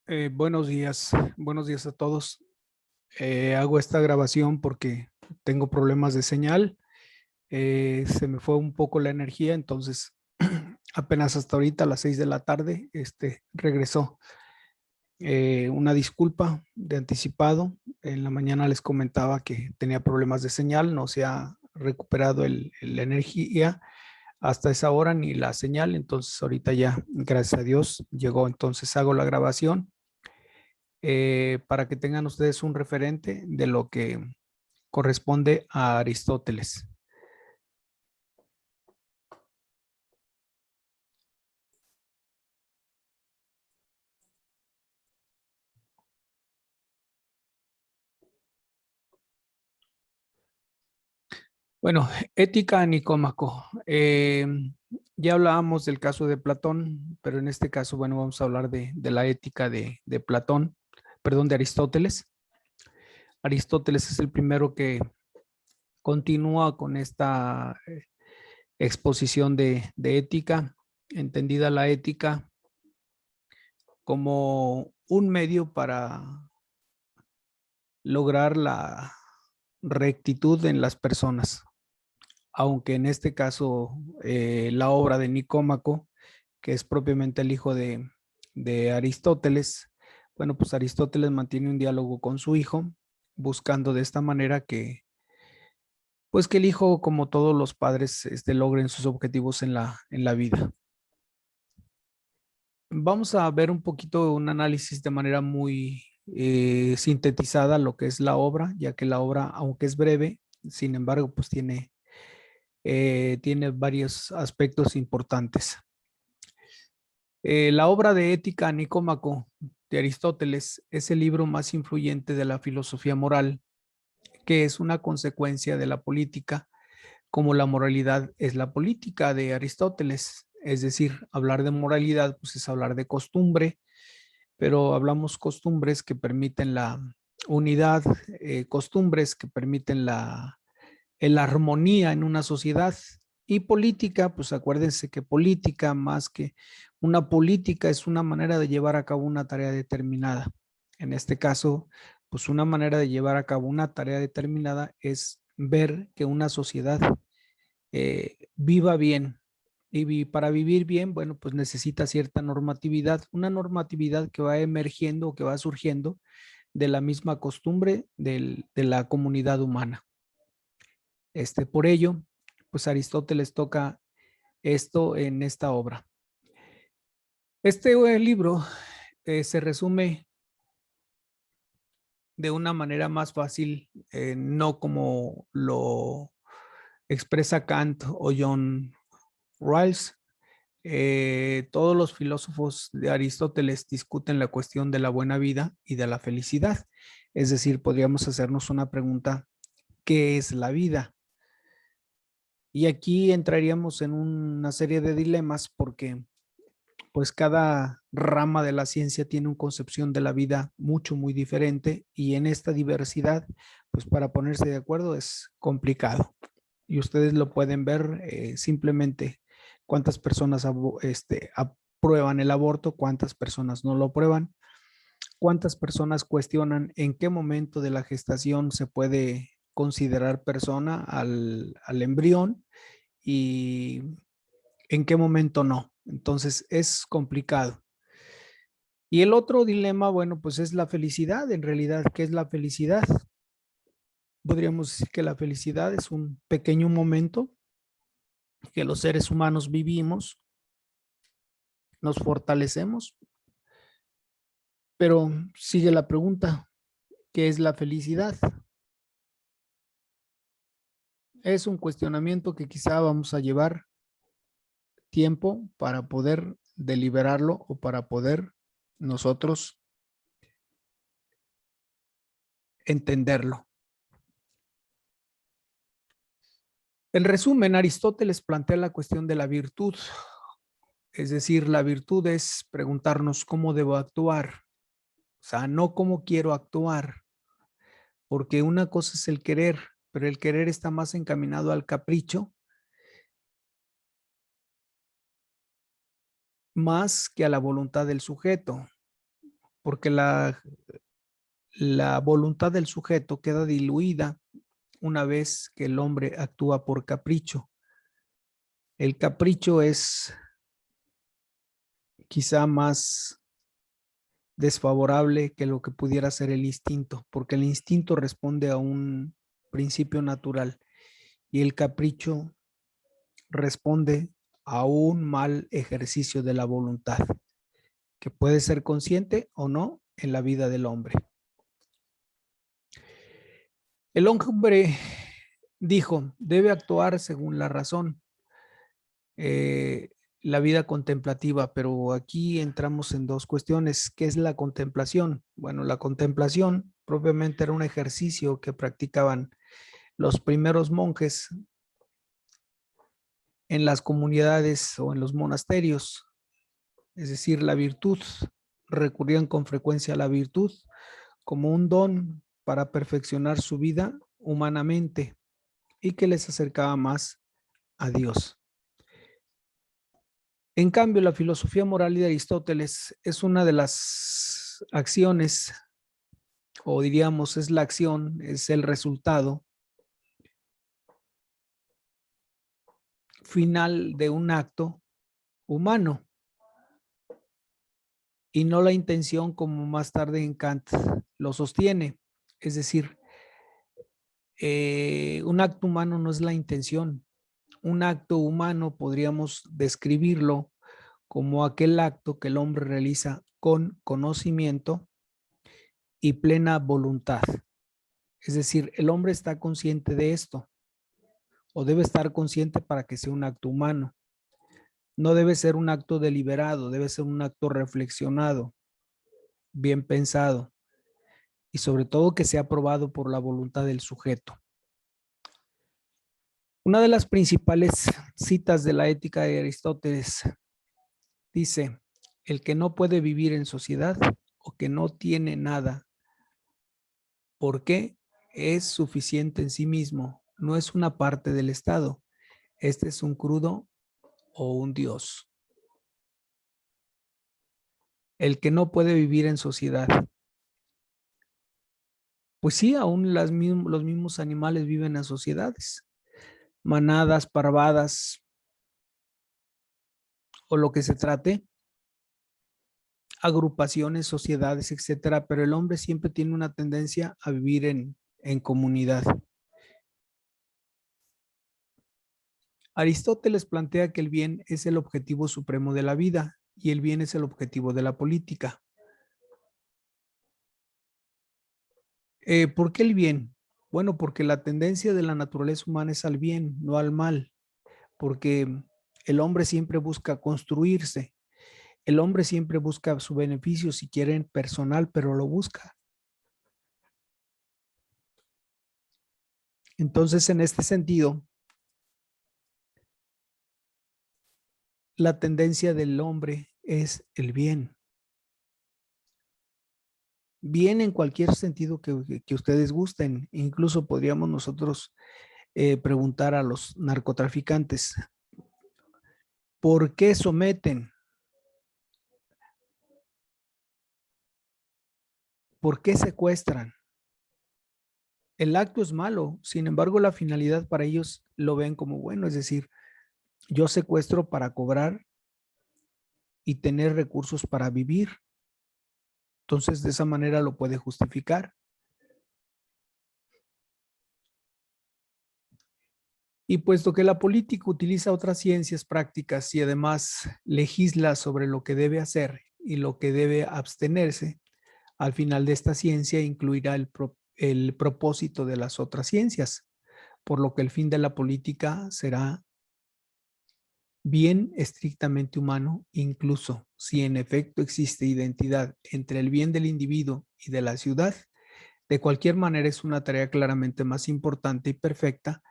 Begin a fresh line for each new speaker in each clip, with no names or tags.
Buenos días a todos. Hago esta grabación porque tengo problemas de señal. Se me fue un poco la energía, entonces apenas hasta ahorita a las 6 de la tarde, regresó. Una disculpa de anticipado. En la mañana les comentaba que tenía problemas de señal, no se ha recuperado la energía hasta esa hora ni la señal, entonces ahorita ya, gracias a Dios, llegó. Entonces hago la grabación para que tengan ustedes un referente de lo que corresponde a Aristóteles. Bueno, ética a Nicómaco. Ya hablábamos del caso de Platón, pero en este caso, bueno, vamos a hablar de la ética de Platón, perdón, de Aristóteles. Aristóteles es el primero que continúa con esta exposición de ética, entendida la ética como un medio para lograr la rectitud en las personas, aunque en este caso la obra de Nicómaco, que es propiamente el hijo de Aristóteles, bueno, pues Aristóteles mantiene un diálogo con su hijo, buscando de esta manera que, pues que el hijo, como todos los padres, logren sus objetivos en la vida. Vamos a ver un poquito un análisis de manera muy sintetizada lo que es la obra, ya que la obra, aunque es breve, sin embargo, pues tiene varios aspectos importantes. La obra de Ética a Nicómaco de Aristóteles es el libro más influyente de la filosofía moral, que es una consecuencia de la política, como la moralidad es la política de Aristóteles. Es decir, hablar de moralidad pues es hablar de costumbre, pero hablamos costumbres que permiten la unidad, costumbres que permiten la armonía en una sociedad. Y política, pues acuérdense que política, más que una política, es una manera de llevar a cabo una tarea determinada. En este caso, pues una manera de llevar a cabo una tarea determinada es ver que una sociedad viva bien. Y para vivir bien, bueno, pues necesita cierta normatividad, una normatividad que va emergiendo o que va surgiendo de la misma costumbre de la comunidad humana. Por ello, pues Aristóteles toca esto en esta obra. Este libro se resume de una manera más fácil, no como lo expresa Kant o John Rawls. Todos los filósofos de Aristóteles discuten la cuestión de la buena vida y de la felicidad. Es decir, podríamos hacernos una pregunta: ¿qué es la vida? Y aquí entraríamos en una serie de dilemas porque pues cada rama de la ciencia tiene una concepción de la vida muy diferente, y en esta diversidad, pues para ponerse de acuerdo es complicado. Y ustedes lo pueden ver simplemente cuántas personas aprueban el aborto, cuántas personas no lo aprueban, cuántas personas cuestionan en qué momento de la gestación se puede considerar persona al embrión y en qué momento no. Entonces es complicado. Y el otro dilema, bueno, pues es la felicidad. En realidad, ¿qué es la felicidad? Podríamos decir que la felicidad es un pequeño momento que los seres humanos vivimos, nos fortalecemos, pero sigue la pregunta: ¿qué es la felicidad? Es un cuestionamiento que quizá vamos a llevar tiempo para poder deliberarlo o para poder nosotros entenderlo. En resumen, Aristóteles plantea la cuestión de la virtud, es decir, la virtud es preguntarnos cómo debo actuar, o sea, no cómo quiero actuar, porque una cosa es el querer, pero el querer está más encaminado al capricho más que a la voluntad del sujeto. porque la voluntad del sujeto queda diluida una vez que el hombre actúa por capricho. El capricho es quizá más desfavorable que lo que pudiera ser el instinto, porque el instinto responde a un principio natural y el capricho responde a un mal ejercicio de la voluntad, que puede ser consciente o no en la vida del hombre. El hombre dijo, debe actuar según la razón, la vida contemplativa, pero aquí entramos en dos cuestiones. ¿Qué es la contemplación? Bueno, la contemplación propiamente era un ejercicio que practicaban los primeros monjes en las comunidades o en los monasterios, es decir, la virtud. Recurrían con frecuencia a la virtud como un don para perfeccionar su vida humanamente y que les acercaba más a Dios. En cambio, la filosofía moral de Aristóteles es una de las acciones, o diríamos es la acción, es el resultado final de un acto humano y no la intención como más tarde en Kant lo sostiene. Es decir, un acto humano no es la intención. Un acto humano podríamos describirlo como aquel acto que el hombre realiza con conocimiento y plena voluntad. Es decir, el hombre está consciente de esto o debe estar consciente para que sea un acto humano. No debe ser un acto deliberado, debe ser un acto reflexionado, bien pensado y sobre todo que sea aprobado por la voluntad del sujeto. Una de las principales citas de la ética de Aristóteles dice, el que no puede vivir en sociedad o que no tiene nada, ¿por qué? Es suficiente en sí mismo, no es una parte del Estado. Este es un crudo o un dios. El que no puede vivir en sociedad. Pues sí, aún los mismos animales viven en sociedades, manadas, parvadas o lo que se trate, agrupaciones, sociedades, etcétera, pero el hombre siempre tiene una tendencia a vivir en comunidad. Aristóteles plantea que el bien es el objetivo supremo de la vida y el bien es el objetivo de la política. ¿Por qué el bien? Bueno, porque la tendencia de la naturaleza humana es al bien, no al mal, porque el hombre siempre busca construirse, el hombre siempre busca su beneficio, si quieren personal, pero lo busca. Entonces, en este sentido, la tendencia del hombre es el bien. Bien en cualquier sentido que ustedes gusten. Incluso podríamos nosotros preguntar a los narcotraficantes, ¿por qué someten? ¿Por qué secuestran? El acto es malo, sin embargo, la finalidad para ellos lo ven como bueno, es decir, yo secuestro para cobrar y tener recursos para vivir. Entonces, de esa manera lo puede justificar. Y puesto que la política utiliza otras ciencias prácticas y además legisla sobre lo que debe hacer y lo que debe abstenerse, al final de esta ciencia incluirá el propósito de las otras ciencias, por lo que el fin de la política será bien estrictamente humano, incluso si en efecto existe identidad entre el bien del individuo y de la ciudad. De cualquier manera es una tarea claramente más importante y perfecta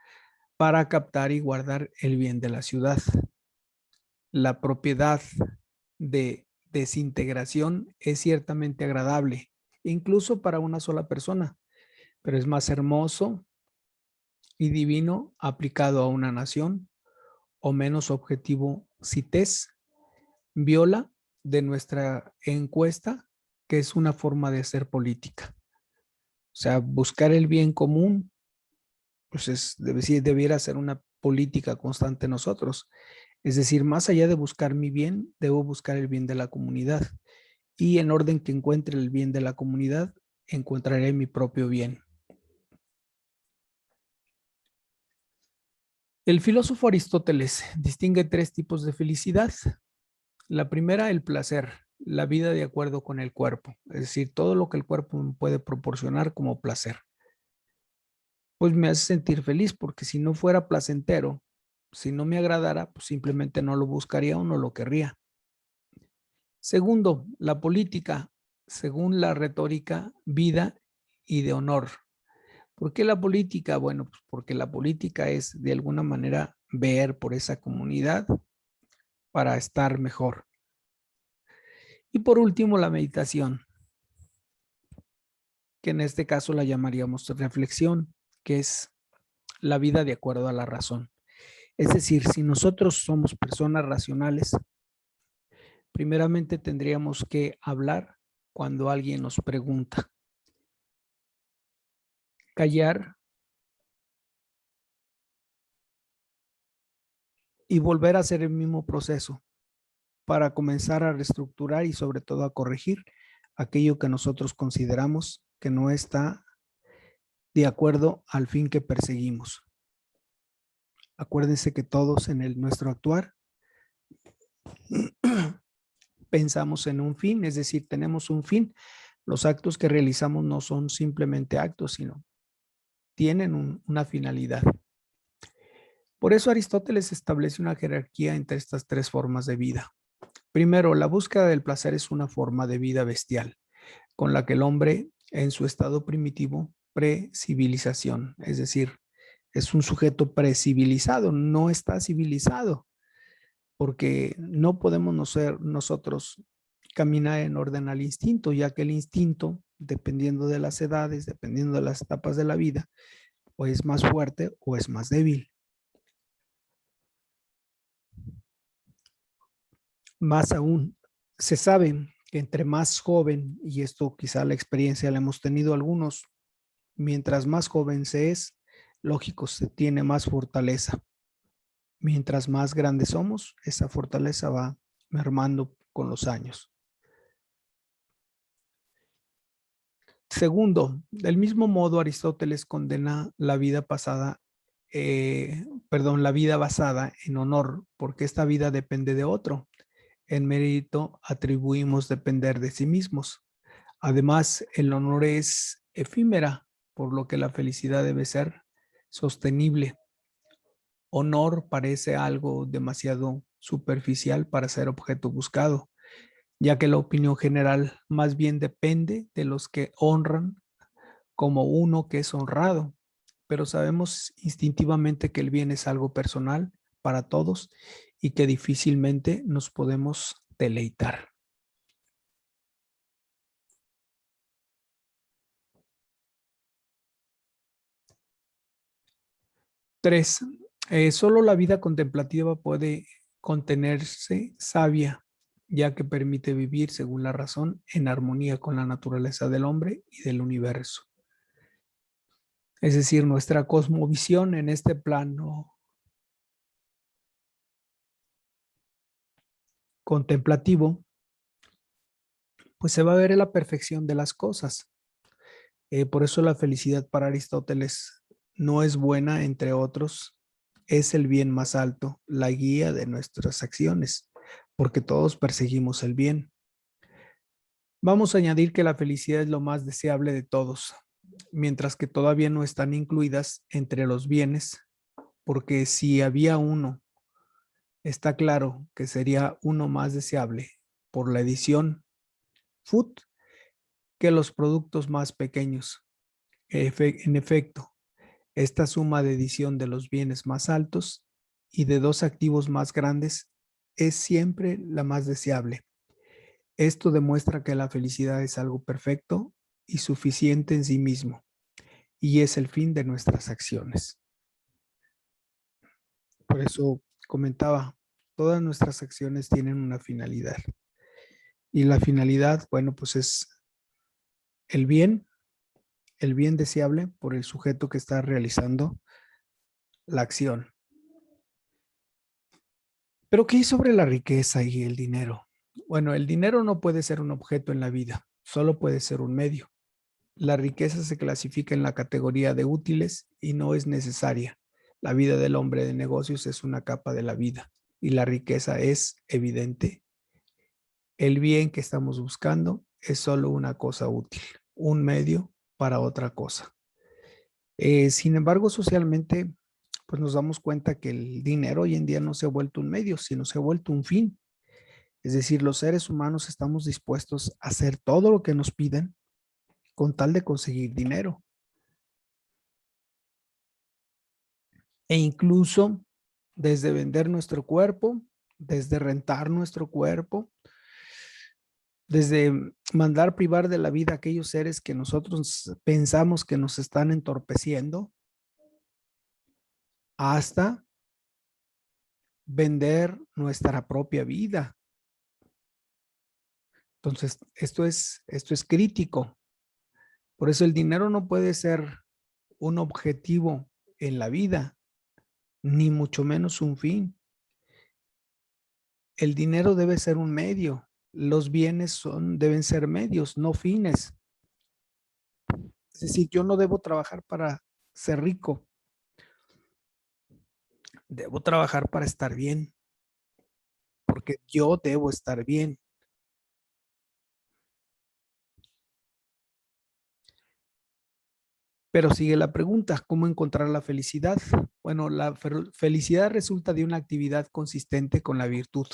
para captar y guardar el bien de la ciudad. La propiedad de desintegración es ciertamente agradable, incluso para una sola persona, pero es más hermoso y divino aplicado a una nación o menos objetivo. CITES viola de nuestra encuesta que es una forma de hacer política. O sea, buscar el bien común, pues debiera ser una política constante en nosotros. Es decir, más allá de buscar mi bien, debo buscar el bien de la comunidad. Y en orden que encuentre el bien de la comunidad, encontraré mi propio bien. El filósofo Aristóteles distingue 3 tipos de felicidad. La primera, el placer, la vida de acuerdo con el cuerpo, es decir, todo lo que el cuerpo me puede proporcionar como placer. Pues me hace sentir feliz, porque si no fuera placentero, si no me agradara, pues simplemente no lo buscaría o no lo querría. Segundo, la política, según la retórica, vida y de honor. ¿Por qué la política? Bueno, pues porque la política es de alguna manera ver por esa comunidad para estar mejor. Y por último, la meditación, que en este caso la llamaríamos reflexión, que es la vida de acuerdo a la razón. Es decir, si nosotros somos personas racionales, primeramente tendríamos que hablar cuando alguien nos pregunta, callar y volver a hacer el mismo proceso para comenzar a reestructurar y sobre todo a corregir aquello que nosotros consideramos que no está de acuerdo al fin que perseguimos. Acuérdense que todos en nuestro actuar pensamos en un fin, es decir, tenemos un fin. Los actos que realizamos no son simplemente actos, sino tienen una finalidad. Por eso Aristóteles establece una jerarquía entre estas 3 formas de vida. Primero, la búsqueda del placer es una forma de vida bestial, con la que el hombre en su estado primitivo, pre-civilización, es decir, es un sujeto precivilizado, no está civilizado, porque no podemos nosotros caminar en orden al instinto, ya que el instinto, dependiendo de las edades, dependiendo de las etapas de la vida, o es más fuerte o es más débil. Más aún, se sabe que entre más joven, y esto quizá la experiencia la hemos tenido algunos, mientras más joven se es, lógico, se tiene más fortaleza. Mientras más grandes somos, esa fortaleza va mermando con los años. Segundo, del mismo modo Aristóteles condena la vida pasada, la vida basada en honor, porque esta vida depende de otro. En mérito atribuimos depender de sí mismos. Además, el honor es efímera, por lo que la felicidad debe ser sostenible. Honor parece algo demasiado superficial para ser objeto buscado, ya que la opinión general más bien depende de los que honran como uno que es honrado, pero sabemos instintivamente que el bien es algo personal para todos y que difícilmente nos podemos deleitar. 3. Solo la vida contemplativa puede contenerse sabia, ya que permite vivir según la razón en armonía con la naturaleza del hombre y del universo. Es decir, nuestra cosmovisión en este plano contemplativo, pues se va a ver en la perfección de las cosas. Por eso la felicidad para Aristóteles no es buena, entre otros, es el bien más alto, la guía de nuestras acciones, porque todos perseguimos el bien. Vamos a añadir que la felicidad es lo más deseable de todos, mientras que todavía no están incluidas entre los bienes, porque si había uno, está claro que sería uno más deseable por la edición food que los productos más pequeños. En efecto, esta suma de edición de los bienes más altos y de 2 activos más grandes es siempre la más deseable. Esto demuestra que la felicidad es algo perfecto y suficiente en sí mismo, y es el fin de nuestras acciones. Por eso comentaba, todas nuestras acciones tienen una finalidad. Y la finalidad, bueno, pues es el bien deseable por el sujeto que está realizando la acción. Pero ¿qué hay sobre la riqueza y el dinero? Bueno, el dinero no puede ser un objeto en la vida, solo puede ser un medio. La riqueza se clasifica en la categoría de útiles y no es necesaria. La vida del hombre de negocios es una capa de la vida y la riqueza es evidente. El bien que estamos buscando es solo una cosa útil, un medio para otra cosa. Sin embargo, socialmente, pues nos damos cuenta que el dinero hoy en día no se ha vuelto un medio, sino se ha vuelto un fin. Es decir, los seres humanos estamos dispuestos a hacer todo lo que nos piden con tal de conseguir dinero. E incluso desde vender nuestro cuerpo, desde rentar nuestro cuerpo, desde mandar privar de la vida a aquellos seres que nosotros pensamos que nos están entorpeciendo, hasta vender nuestra propia vida. Entonces, esto es crítico. Por eso el dinero no puede ser un objetivo en la vida, ni mucho menos un fin. El dinero debe ser un medio. Los bienes deben ser medios, no fines. Es decir, yo no debo trabajar para ser rico. Debo trabajar para estar bien, porque yo debo estar bien. Pero sigue la pregunta, ¿cómo encontrar la felicidad? Bueno, la felicidad resulta de una actividad consistente con la virtud,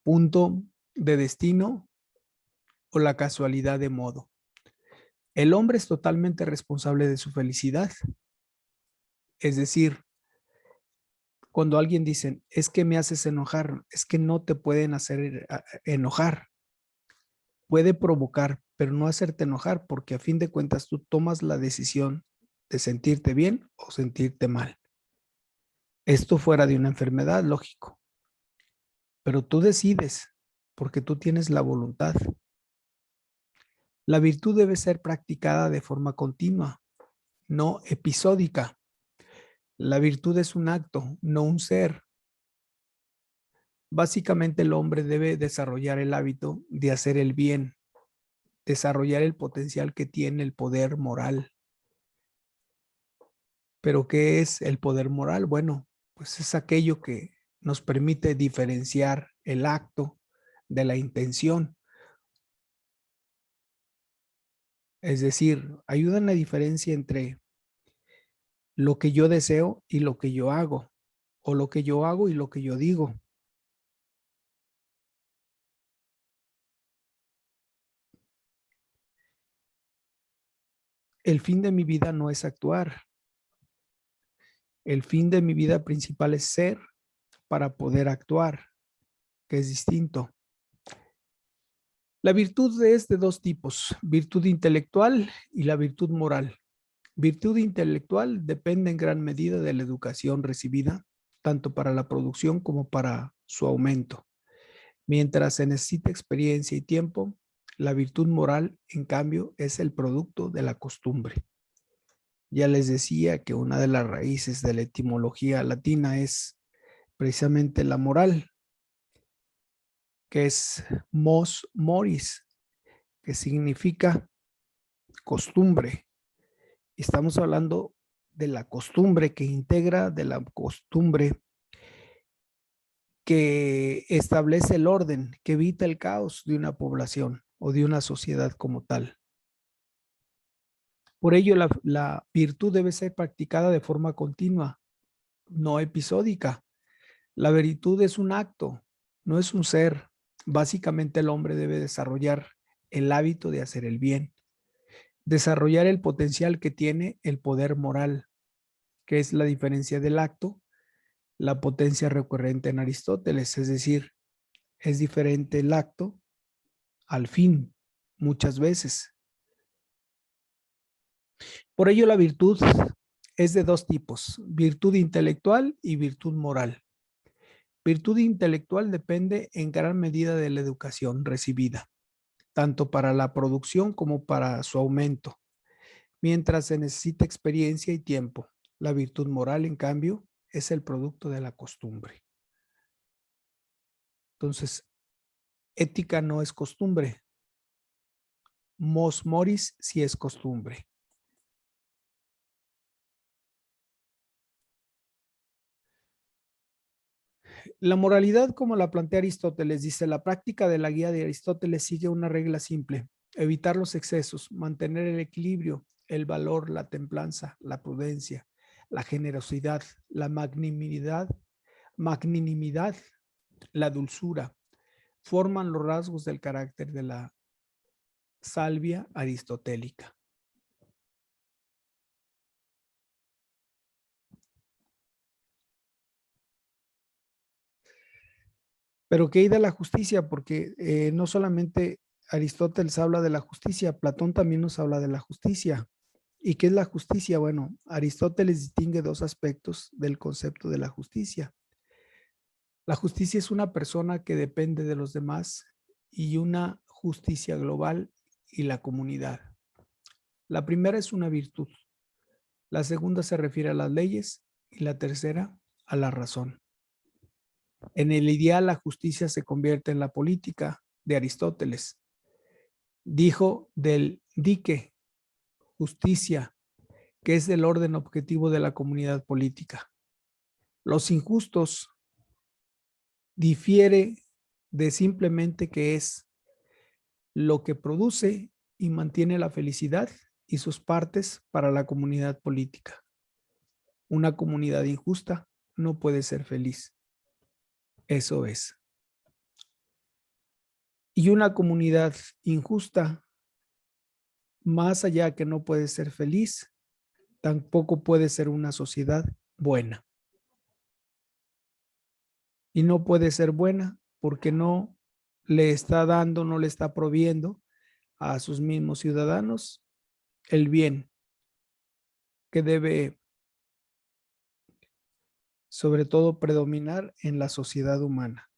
punto de destino o la casualidad de modo. El hombre es totalmente responsable de su felicidad. Es decir, cuando alguien dice, es que me haces enojar, es que no te pueden hacer enojar. Puede provocar, pero no hacerte enojar, porque a fin de cuentas tú tomas la decisión de sentirte bien o sentirte mal. Esto fuera de una enfermedad, lógico, pero tú decides porque tú tienes la voluntad. La virtud debe ser practicada de forma continua, no episódica. La virtud es un acto, no un ser. Básicamente el hombre debe desarrollar el hábito de hacer el bien, desarrollar el potencial que tiene el poder moral. ¿Pero qué es el poder moral? Bueno, pues es aquello que nos permite diferenciar el acto de la intención. Es decir, ayuda en la diferencia entre lo que yo deseo y lo que yo hago, o lo que yo hago y lo que yo digo. El fin de mi vida no es actuar. El fin de mi vida principal es ser para poder actuar, que es distinto. La virtud es de dos tipos, virtud intelectual y la virtud moral. Virtud intelectual depende en gran medida de la educación recibida, tanto para la producción como para su aumento. Mientras se necesita experiencia y tiempo, la virtud moral, en cambio, es el producto de la costumbre. Ya les decía que una de las raíces de la etimología latina es precisamente la moral, que es mos moris, que significa costumbre. Estamos hablando de la costumbre que integra, de la costumbre que establece el orden, que evita el caos de una población o de una sociedad como tal. Por ello, la virtud debe ser practicada de forma continua, no episódica. La virtud es un acto, no es un ser. Básicamente el hombre debe desarrollar el hábito de hacer el bien, desarrollar el potencial que tiene el poder moral, que es la diferencia del acto, la potencia recurrente en Aristóteles, es decir, es diferente el acto al fin, muchas veces. Por ello la virtud es de dos tipos, virtud intelectual y virtud moral. Virtud intelectual depende en gran medida de la educación recibida. tanto para la producción como para su aumento, mientras se necesita experiencia y tiempo. La virtud moral, en cambio, es el producto de la costumbre. Entonces, ética no es costumbre. Mos moris sí es costumbre. La moralidad, como la plantea Aristóteles, dice, la práctica de la guía de Aristóteles sigue una regla simple: evitar los excesos, mantener el equilibrio, el valor, la templanza, la prudencia, la generosidad, la magnanimidad, la dulzura, forman los rasgos del carácter de la salvia aristotélica. Pero ¿qué hay de la justicia? Porque no solamente Aristóteles habla de la justicia, Platón también nos habla de la justicia. ¿Y qué es la justicia? Bueno, Aristóteles distingue dos aspectos del concepto de la justicia. La justicia es una persona que depende de los demás y una justicia global y la comunidad. La primera es una virtud, la segunda se refiere a las leyes y la tercera a la razón. En el ideal, la justicia se convierte en la política de Aristóteles. Dijo del dique, justicia, que es el orden objetivo de la comunidad política. Los injustos difiere de simplemente que es lo que produce y mantiene la felicidad y sus partes para la comunidad política. Una comunidad injusta no puede ser feliz. Eso es. Y una comunidad injusta, más allá que no puede ser feliz, tampoco puede ser una sociedad buena. Y no puede ser buena porque no le está dando, no le está proviendo a sus mismos ciudadanos el bien que debe, sobre todo, predominar en la sociedad humana.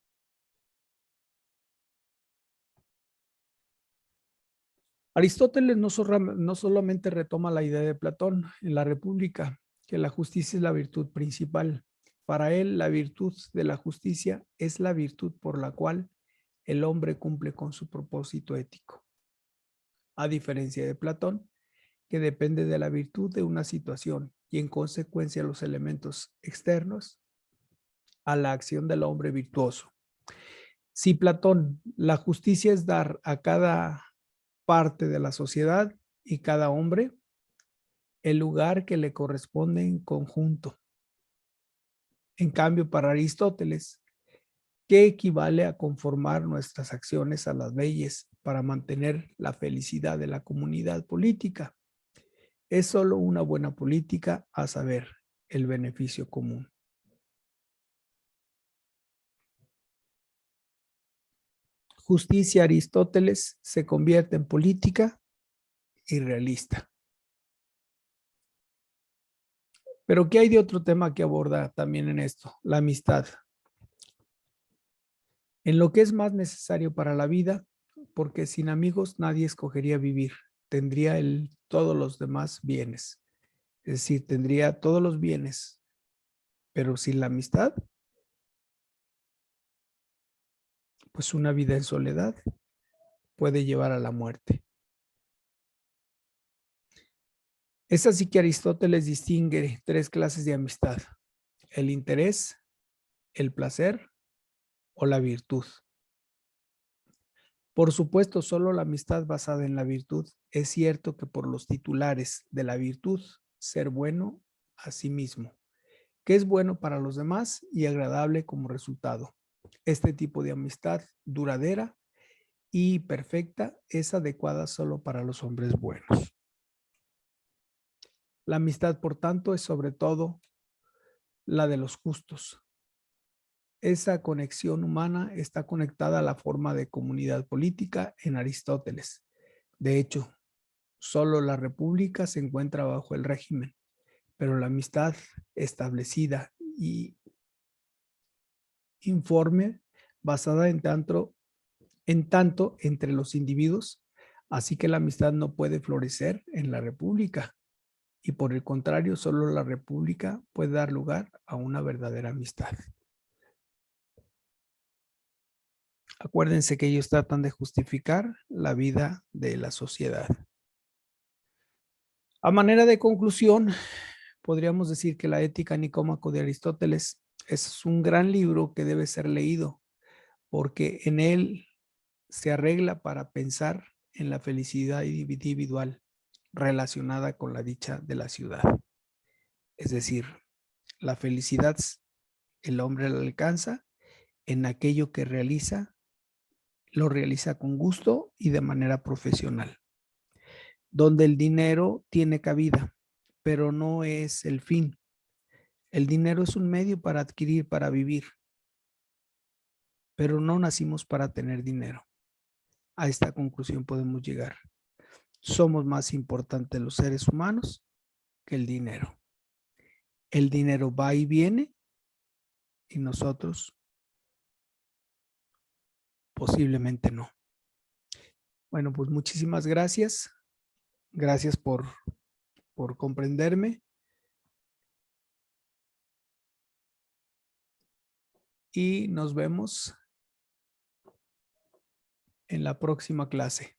Aristóteles no solamente retoma la idea de Platón en la República, que la justicia es la virtud principal. Para él, la virtud de la justicia es la virtud por la cual el hombre cumple con su propósito ético. A diferencia de Platón, que depende de la virtud de una situación y en consecuencia los elementos externos a la acción del hombre virtuoso. Si Platón, la justicia es dar a cada parte de la sociedad y cada hombre el lugar que le corresponde en conjunto. En cambio, para Aristóteles, ¿qué equivale a conformar nuestras acciones a las leyes para mantener la felicidad de la comunidad política? Es solo una buena política, a saber, el beneficio común. Justicia Aristóteles se convierte en política y realista. Pero ¿qué hay de otro tema que aborda también en esto? La amistad. En lo que es más necesario para la vida, porque sin amigos nadie escogería vivir, tendría todos los demás bienes. Es decir, tendría todos los bienes, pero sin la amistad, pues una vida en soledad puede llevar a la muerte. Es así que Aristóteles distingue tres clases de amistad: el interés, el placer o la virtud. Por supuesto, solo la amistad basada en la virtud. Es cierto que por los titulares de la virtud, ser bueno a sí mismo, que es bueno para los demás y agradable como resultado. Este tipo de amistad duradera y perfecta es adecuada solo para los hombres buenos. La amistad, por tanto, es sobre todo la de los justos. Esa conexión humana está conectada a la forma de comunidad política en Aristóteles. De hecho, solo la república se encuentra bajo el régimen, pero la amistad establecida y informe, basada en tanto en tanto entre los individuos, así que la amistad no puede florecer en la república. Y por el contrario, solo la república puede dar lugar a una verdadera amistad. Acuérdense que ellos tratan de justificar la vida de la sociedad. A manera de conclusión, podríamos decir que la Ética Nicómaco de Aristóteles es un gran libro que debe ser leído, porque en él se arregla para pensar en la felicidad individual relacionada con la dicha de la ciudad. Es decir, la felicidad el hombre la alcanza en aquello que realiza, lo realiza con gusto y de manera profesional, donde el dinero tiene cabida, pero no es el fin. El dinero es un medio para adquirir, para vivir, pero no nacimos para tener dinero. A esta conclusión podemos llegar. Somos más importantes los seres humanos que el dinero. El dinero va y viene y nosotros posiblemente no. Bueno, pues muchísimas gracias. Gracias por comprenderme. Y nos vemos en la próxima clase.